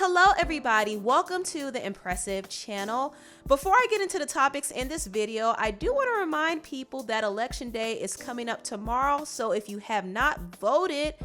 Hello everybody, welcome to the Empressive channel. Before I get into the topics in this video, I do want to remind people that election day is coming up tomorrow. So if you have not voted,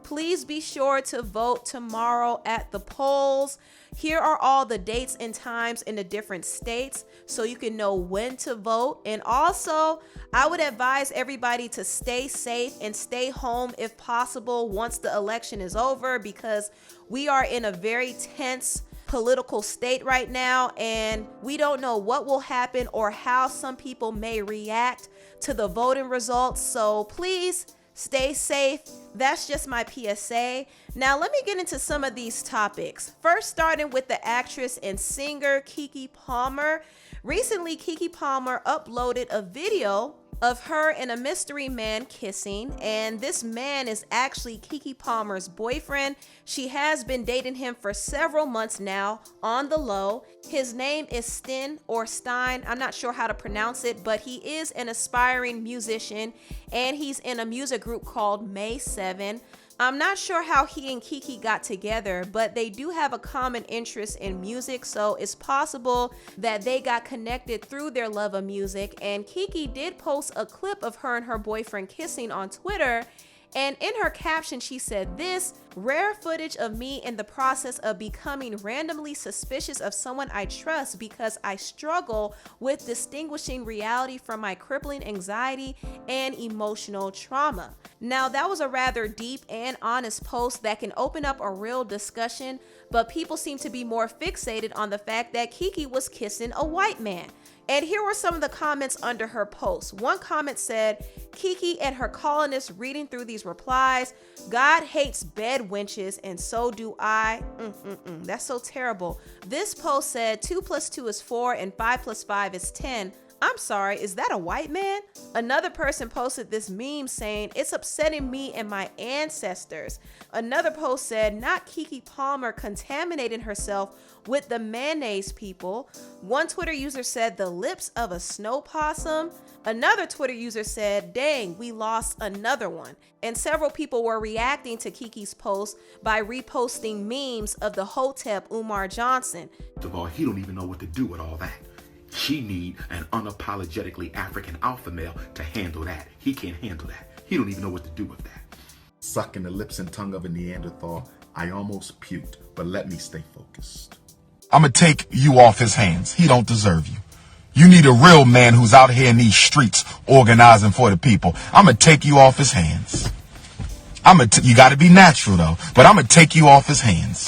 please be sure to vote tomorrow at the polls. Here are all the dates and times in the different states so you can know when to vote. And also, I would advise everybody to stay safe and stay home if possible once the election is over, because we are in a very tense political state right now, and we don't know what will happen or how some people may react to the voting results. So please stay safe. That's just my PSA. Now let me get into some of these topics. First, starting with the actress and singer Keke Palmer. Recently, Keke Palmer uploaded a video of her and a mystery man kissing, and this man is actually Keke Palmer's boyfriend. She has been dating him for several months now on the low. His name is Sten or Stein. I'm not sure how to pronounce it, but he is an aspiring musician and he's in a music group called May 7. I'm not sure how he and Keke got together, but they do have a common interest in music, so it's possible that they got connected through their love of music. And Keke did post a clip of her and her boyfriend kissing on Twitter, and in her caption she said this: "Rare footage of me in the process of becoming randomly suspicious of someone I trust because I struggle with distinguishing reality from my crippling anxiety and emotional trauma." Now, that was a rather deep and honest post that can open up a real discussion, but people seem to be more fixated on the fact that Keke was kissing a white man. And here were some of the comments under her post. One comment said, "Keke and her colonists reading through these replies. God hates bed wenches and so do I. That's so terrible." This post said 2 + 2 is 4 and 5 + 5 is 10. I'm sorry, is that a white man? Another person posted this meme saying, "It's upsetting me and my ancestors." Another post said, "Not Keke Palmer contaminating herself with the mayonnaise people." One Twitter user said, "The lips of a snow possum." Another Twitter user said, "Dang, we lost another one." And several people were reacting to Keke's post by reposting memes of the Hotep Umar Johnson. First of all, he don't even know what to do with all that. She need an unapologetically African alpha male to handle that. He can't handle that. He don't even know what to do with that. Sucking the lips and tongue of a Neanderthal, I almost puked, but let me stay focused. I'ma take you off his hands. He don't deserve you. You need a real man who's out here in these streets organizing for the people. I'ma take you off his hands. You gotta be natural though, but I'ma take you off his hands.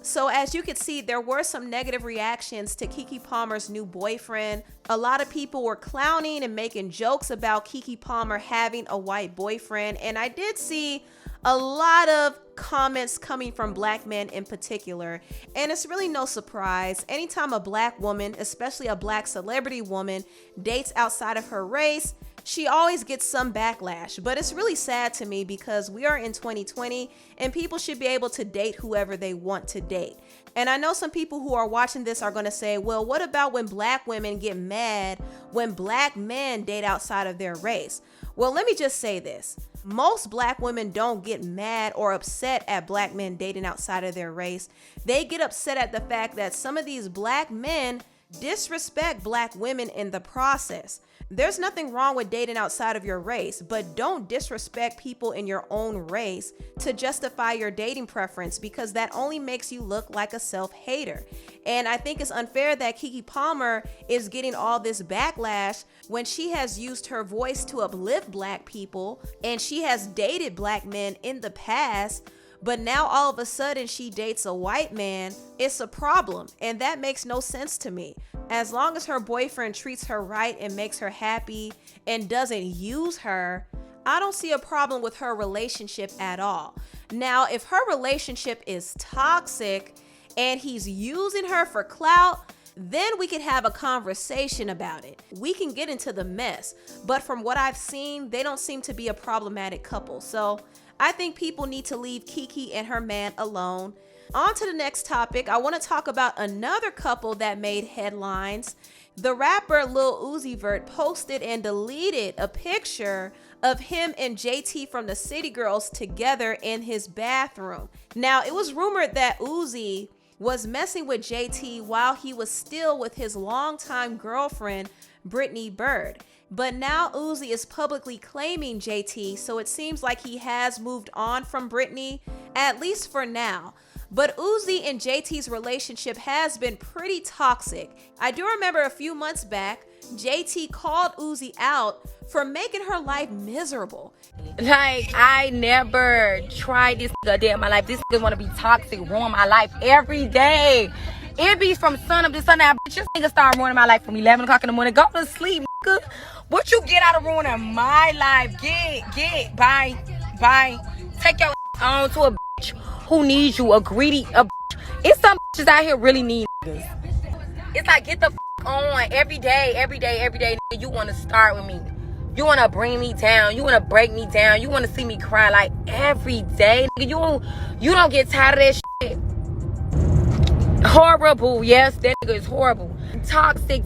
So as you can see, there were some negative reactions to Keke Palmer's new boyfriend. A lot of people were clowning and making jokes about Keke Palmer having a white boyfriend. And I did see a lot of comments coming from black men in particular. And it's really no surprise. Anytime a black woman, especially a black celebrity woman, dates outside of her race, she always gets some backlash. But it's really sad to me because we are in 2020 and people should be able to date whoever they want to date. And I know some people who are watching this are going to say, well, what about when black women get mad when black men date outside of their race? Well, let me just say this. Most black women don't get mad or upset at black men dating outside of their race. They get upset at the fact that some of these black men disrespect black women in the process. There's nothing wrong with dating outside of your race, but don't disrespect people in your own race to justify your dating preference, because that only makes you look like a self-hater. And I think it's unfair that Keke Palmer is getting all this backlash when she has used her voice to uplift black people and she has dated black men in the past. But now all of a sudden she dates a white man. It's a problem, and that makes no sense to me. As long as her boyfriend treats her right and makes her happy and doesn't use her, I don't see a problem with her relationship at all. Now, if her relationship is toxic and he's using her for clout, then we can have a conversation about it. We can get into the mess. But from what I've seen, they don't seem to be a problematic couple. So I think people need to leave Keke and her man alone. On to the next topic. I want to talk about another couple that made headlines. The rapper Lil Uzi Vert posted and deleted a picture of him and JT from the City Girls together in his bathroom. Now, it was rumored that Uzi was messing with JT while he was still with his longtime girlfriend, Brittany Bird. But now Uzi is publicly claiming JT, so it seems like he has moved on from Brittany, at least for now. But Uzi and JT's relationship has been pretty toxic. I do remember a few months back, JT called Uzi out for making her life miserable. Like, I never tried this a day in my life. This nigga wanna be toxic, ruin my life every day. It be from sun up to sundown. Bitch, this nigga start ruining my life from 11 o'clock in the morning. Go to sleep, nigga. What you get out of ruining my life? Get, bye. Take your on to a bitch who needs you, a greedy, a bitch. It's some bitches out here really need niggas. It's like, get the on every day, nigga. You wanna start with me. You wanna bring me down. You wanna break me down. You wanna see me cry like every day, nigga. You don't get tired of that shit. Horrible. Yes, that nigga is horrible. Toxic.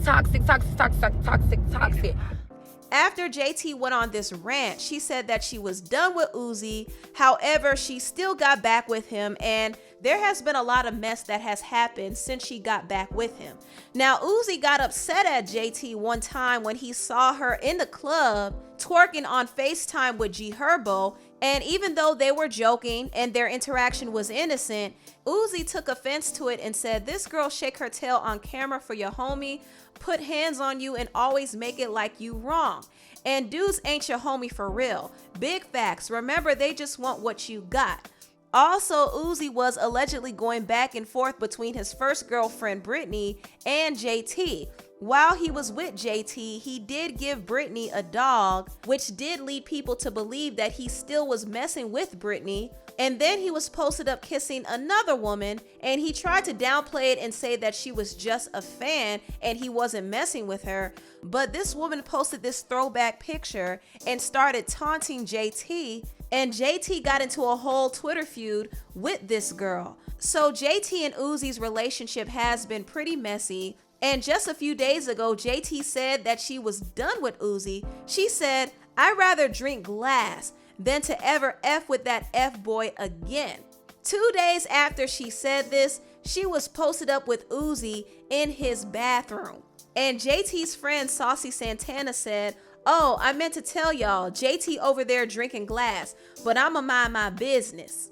After JT went on this rant, she said that she was done with Uzi. However, she still got back with him, and there has been a lot of mess that has happened since she got back with him. Now, Uzi got upset at JT one time when he saw her in the club twerking on FaceTime with G Herbo, and even though they were joking and their interaction was innocent, Uzi took offense to it and said, "This girl shake her tail on camera for your homie, put hands on you, and always make it like you wrong. And dudes ain't your homie for real. Big facts. Remember, they just want what you got." Also, Uzi was allegedly going back and forth between his first girlfriend, Brittany, and JT. While he was with JT, he did give Brittany a dog, which did lead people to believe that he still was messing with Brittany. And then he was posted up kissing another woman, and he tried to downplay it and say that she was just a fan and he wasn't messing with her. But this woman posted this throwback picture and started taunting JT, and JT got into a whole Twitter feud with this girl. So JT and Uzi's relationship has been pretty messy. And just a few days ago, JT said that she was done with Uzi. She said, "I'd rather drink glass than to ever F with that F boy again." 2 days after she said this, she was posted up with Uzi in his bathroom. And JT's friend Saucy Santana said, "Oh, I meant to tell y'all, JT over there drinking glass, but I'ma mind my business."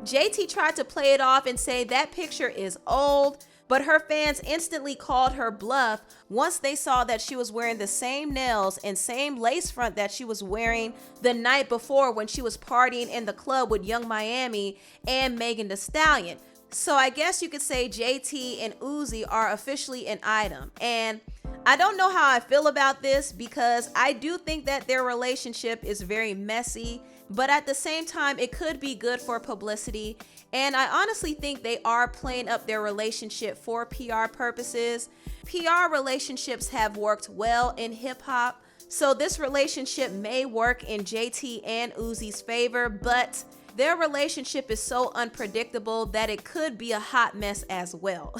JT tried to play it off and say that picture is old, but her fans instantly called her bluff once they saw that she was wearing the same nails and same lace front that she was wearing the night before when she was partying in the club with Young Miami and Megan Thee Stallion. So I guess you could say JT and Uzi are officially an item. And I don't know how I feel about this, because I do think that their relationship is very messy, but at the same time, it could be good for publicity. And I honestly think they are playing up their relationship for PR purposes. PR relationships have worked well in hip hop, so this relationship may work in JT and Uzi's favor, but their relationship is so unpredictable that it could be a hot mess as well.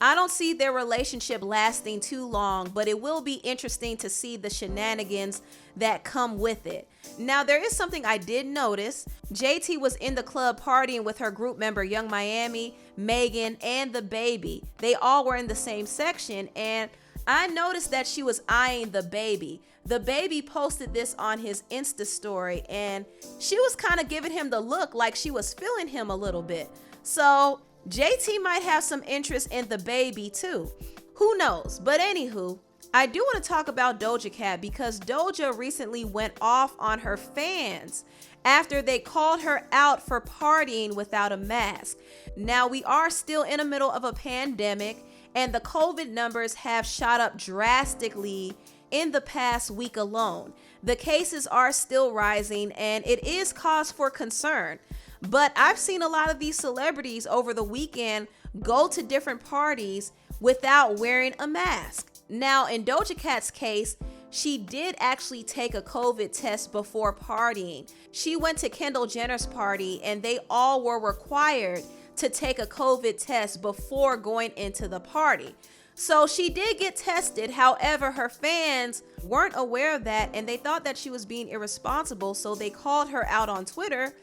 I don't see their relationship lasting too long, but it will be interesting to see the shenanigans that come with it. Now, there is something I did notice. JT was in the club partying with her group member Young Miami, Megan, and the baby. They all were in the same section, and I noticed that she was eyeing the baby. The baby posted this on his Insta story, and she was kind of giving him the look like she was feeling him a little bit. So JT might have some interest in the baby too. Who knows? But anywho, I do want to talk about Doja Cat, because Doja recently went off on her fans after they called her out for partying without a mask. Now, we are still in the middle of a pandemic, and the COVID numbers have shot up drastically in the past week alone. The cases are still rising, and it is cause for concern. But I've seen a lot of these celebrities over the weekend go to different parties without wearing a mask. Now, in Doja Cat's case, she did actually take a COVID test before partying. She went to Kendall Jenner's party, and they all were required to take a COVID test before going into the party. So she did get tested. However, her fans weren't aware of that and they thought that she was being irresponsible. So they called her out on Twitter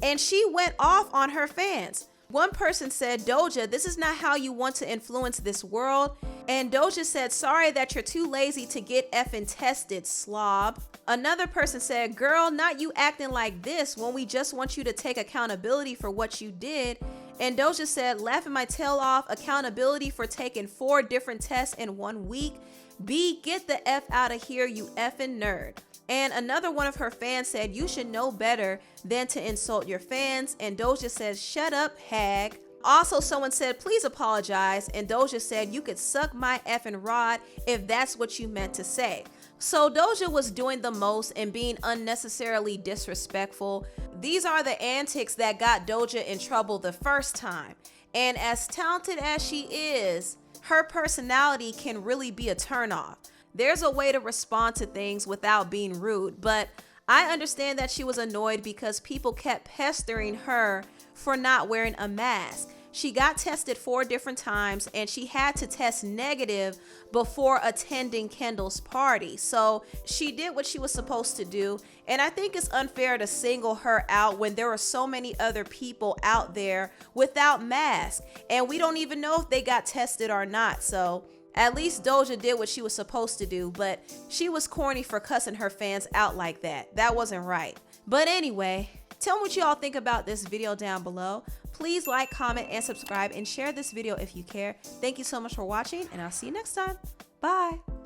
and she went off on her fans. One person said, "Doja, this is not how you want to influence this world." And Doja said, "Sorry that you're too lazy to get effing tested, slob." Another person said, "Girl, not you acting like this when we just want you to take accountability for what you did." And Doja said, "Laughing my tail off, accountability for taking 4 different tests in 1 week. B, get the F out of here, you effing nerd." And another one of her fans said, "You should know better than to insult your fans." And Doja says, "Shut up, hag." Also, someone said, "Please apologize." And Doja said, "You could suck my effing rod if that's what you meant to say." So Doja was doing the most and being unnecessarily disrespectful. These are the antics that got Doja in trouble the first time. And as talented as she is, her personality can really be a turnoff. There's a way to respond to things without being rude, but I understand that she was annoyed because people kept pestering her for not wearing a mask. She got tested 4 different times and she had to test negative before attending Kendall's party. So she did what she was supposed to do. And I think it's unfair to single her out when there are so many other people out there without masks. And we don't even know if they got tested or not. So at least Doja did what she was supposed to do, but she was corny for cussing her fans out like that. That wasn't right. But anyway, tell me what you all think about this video down below. Please like, comment, and subscribe, and share this video if you care. Thank you so much for watching, and I'll see you next time. Bye.